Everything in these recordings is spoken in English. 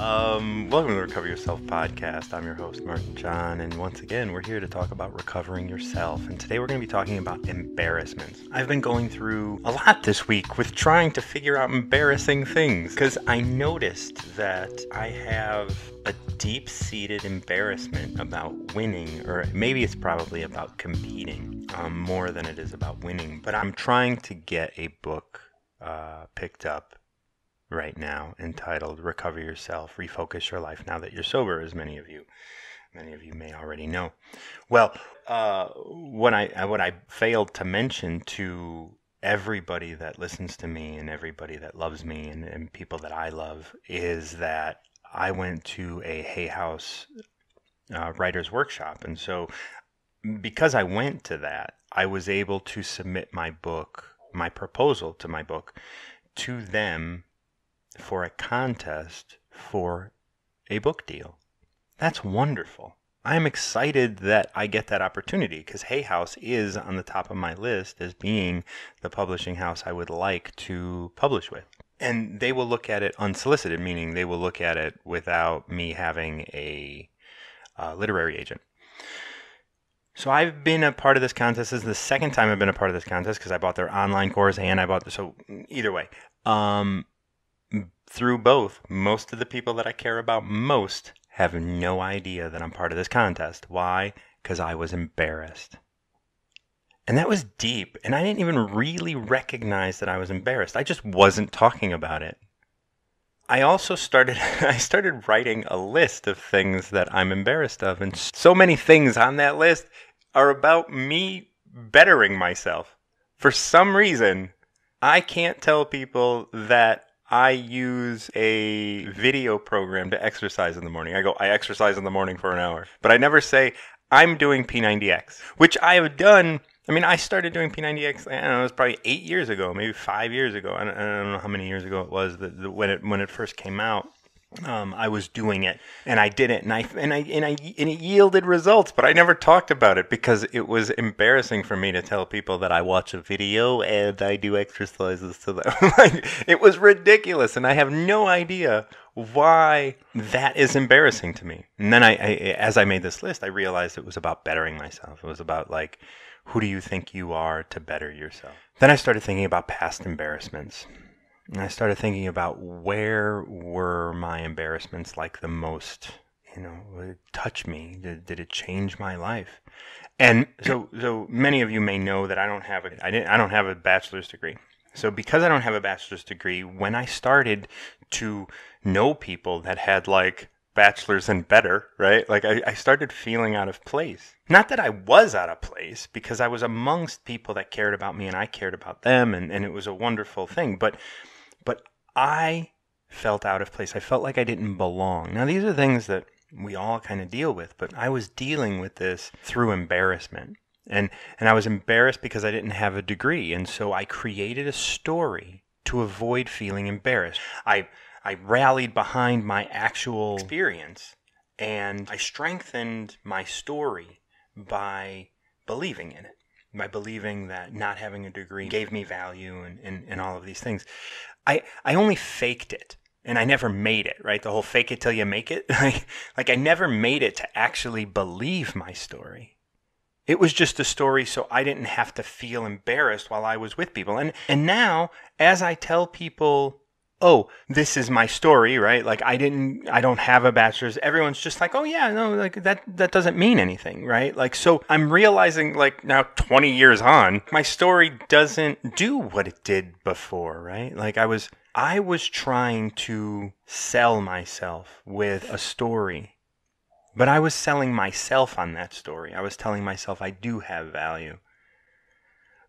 Welcome to the Recover Yourself podcast. I'm your host, Martin John, and once again, we're here to talk about recovering yourself. And today we're going to be talking about embarrassments. I've been going through a lot this week with trying to figure out embarrassing things because I noticed that I have a deep-seated embarrassment about winning, or maybe it's probably about competing more than it is about winning. But I'm trying to get a book picked up right now entitled Recover Yourself, Refocus Your Life Now That You're Sober, as many of you may already know. Well, what I failed to mention to everybody that listens to me and everybody that loves me and people that I love is that I went to a Hay House writer's workshop. And so because I went to that, I was able to submit my book, my proposal to my book, to them for a contest for a book deal. That's wonderful. I'm excited that I get that opportunity because Hay House is on the top of my list as being the publishing house I would like to publish with. And they will look at it unsolicited, meaning they will look at it without me having a literary agent. So I've been a part of this contest. This is the second time I've been a part of this contest because I bought their online course and I bought so either way. Through both, most of the people that I care about most have no idea that I'm part of this contest. Why? Because I was embarrassed. And that was deep, and I didn't even really recognize that I was embarrassed. I just wasn't talking about it. I also started writing a list of things that I'm embarrassed of, and so many things on that list are about me bettering myself. For some reason, I can't tell people that I use a video program to exercise in the morning. I exercise in the morning for an hour. But I never say, I'm doing P90X, which I have done. I mean, I started doing P90X, I don't know, it was probably 8 years ago, maybe 5 years ago. I don't know how many years ago it was when it first came out. I was doing it, and I did it, and it yielded results, but I never talked about it because it was embarrassing for me to tell people that I watch a video and I do exercises to them. It was ridiculous, and I have no idea why that is embarrassing to me. And then as I made this list, I realized it was about bettering myself. It was about who do you think you are to better yourself? Then I started thinking about past embarrassments. And I started thinking about where were my embarrassments the most, touch me? Did it change my life? And so many of you may know that I don't have a bachelor's degree. So because I don't have a bachelor's degree, when I started to know people that had bachelor's and better, right? I started feeling out of place. Not that I was out of place, because I was amongst people that cared about me and I cared about them, and it was a wonderful thing. But I felt out of place. I felt like I didn't belong. Now, these are things that we all kind of deal with, but I was dealing with this through embarrassment. And I was embarrassed because I didn't have a degree. And so I created a story to avoid feeling embarrassed. I rallied behind my actual experience, and I strengthened my story by believing in it, by believing that not having a degree gave me value and all of these things. I only faked it, and I never made it, right? The whole fake it till you make it. I never made it to actually believe my story. It was just a story so I didn't have to feel embarrassed while I was with people. And now, as I tell people, oh, this is my story, right? I don't have a bachelor's. Everyone's just oh yeah, no, that doesn't mean anything, right? So I'm realizing now 20 years on, my story doesn't do what it did before, right? I was trying to sell myself with a story, but I was selling myself on that story. I was telling myself I do have value.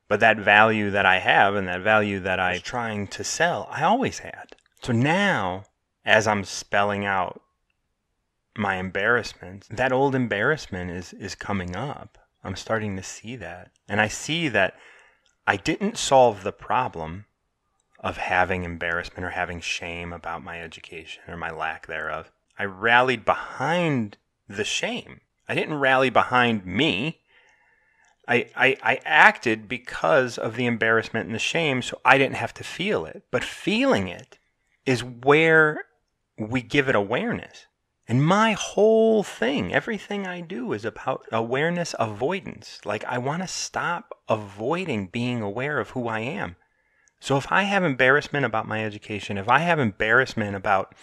But that value that I have and that value that I was trying to sell, I always had. So now, as I'm spelling out my embarrassments, that old embarrassment is coming up. I'm starting to see that. And I see that I didn't solve the problem of having embarrassment or having shame about my education or my lack thereof. I rallied behind the shame. I didn't rally behind me. I acted because of the embarrassment and the shame, so I didn't have to feel it. But feeling it is where we give it awareness. And my whole thing, everything I do is about awareness avoidance. Like, I want to stop avoiding being aware of who I am. So if I have embarrassment about my education, if I have embarrassment about,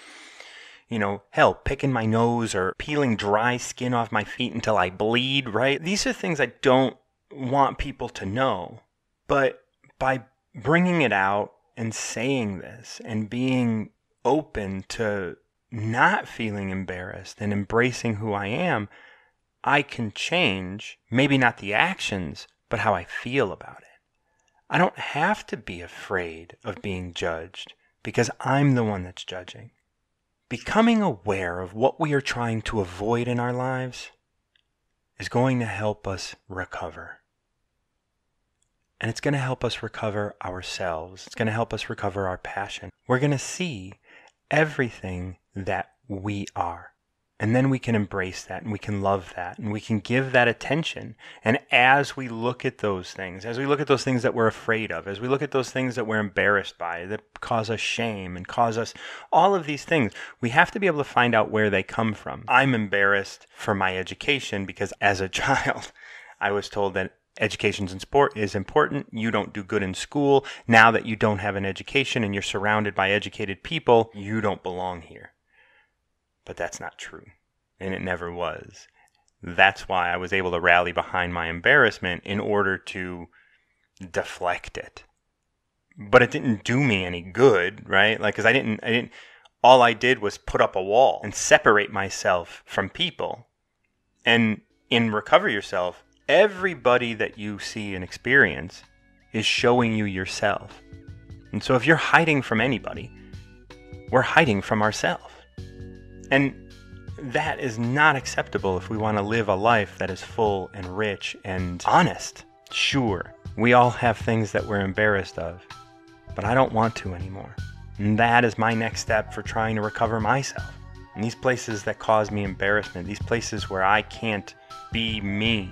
hell, picking my nose or peeling dry skin off my feet until I bleed, right? These are things I don't want people to know. But by bringing it out and saying this and being open to not feeling embarrassed and embracing who I am, I can change, maybe not the actions, but how I feel about it. I don't have to be afraid of being judged because I'm the one that's judging. Becoming aware of what we are trying to avoid in our lives is going to help us recover. And it's going to help us recover ourselves. It's going to help us recover our passion. We're going to see everything that we are. And then we can embrace that, and we can love that, and we can give that attention. And as we look at those things, as we look at those things that we're afraid of, as we look at those things that we're embarrassed by, that cause us shame and cause us all of these things, we have to be able to find out where they come from. I'm embarrassed for my education because as a child, I was told that education in sport is important. You don't do good in school. Now that you don't have an education and you're surrounded by educated people, you don't belong here. But that's not true, and it never was. That's why I was able to rally behind my embarrassment in order to deflect it. But it didn't do me any good, right? Like, because all I did was put up a wall and separate myself from people. And in Recover Yourself, everybody that you see and experience is showing you yourself. And so if you're hiding from anybody, we're hiding from ourselves. And that is not acceptable if we want to live a life that is full and rich and honest. Sure, we all have things that we're embarrassed of, but I don't want to anymore. And that is my next step for trying to recover myself. And these places that cause me embarrassment, these places where I can't be me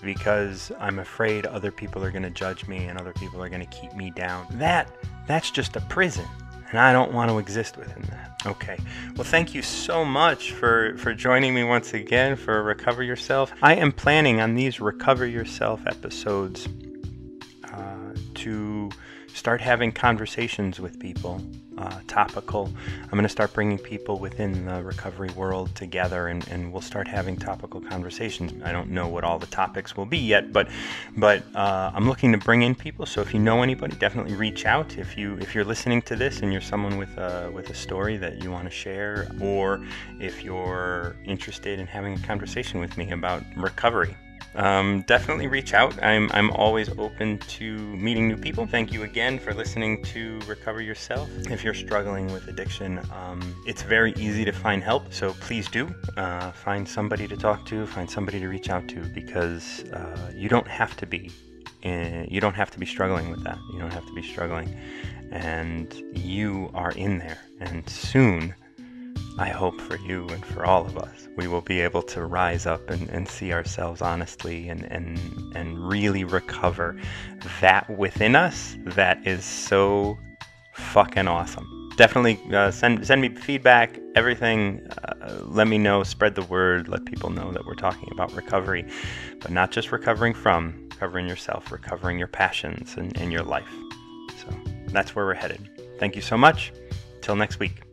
because I'm afraid other people are going to judge me and other people are going to keep me down. That's just a prison. And I don't want to exist within that. Okay. Well, thank you so much for joining me once again for Recover Yourself. I am planning on these Recover Yourself episodes to start having conversations with people, topical. I'm going to start bringing people within the recovery world together, and we'll start having topical conversations. I don't know what all the topics will be yet, but I'm looking to bring in people. So if you know anybody, definitely reach out. If you're listening to this and you're someone with a story that you want to share, or if you're interested in having a conversation with me about recovery, definitely reach out. I'm always open to meeting new people. Thank you again for listening to Recover Yourself. If you're struggling with addiction, it's very easy to find help. So please do find somebody to talk to, find somebody to reach out to, because you don't have to be struggling with that. You don't have to be struggling, and you are in there. And soon, I hope for you and for all of us, we will be able to rise up and see ourselves honestly and really recover that within us that is so fucking awesome. Definitely send me feedback, everything. Let me know, spread the word, let people know that we're talking about recovery, but not just recovering yourself, recovering your passions and your life. So that's where we're headed. Thank you so much. Till next week.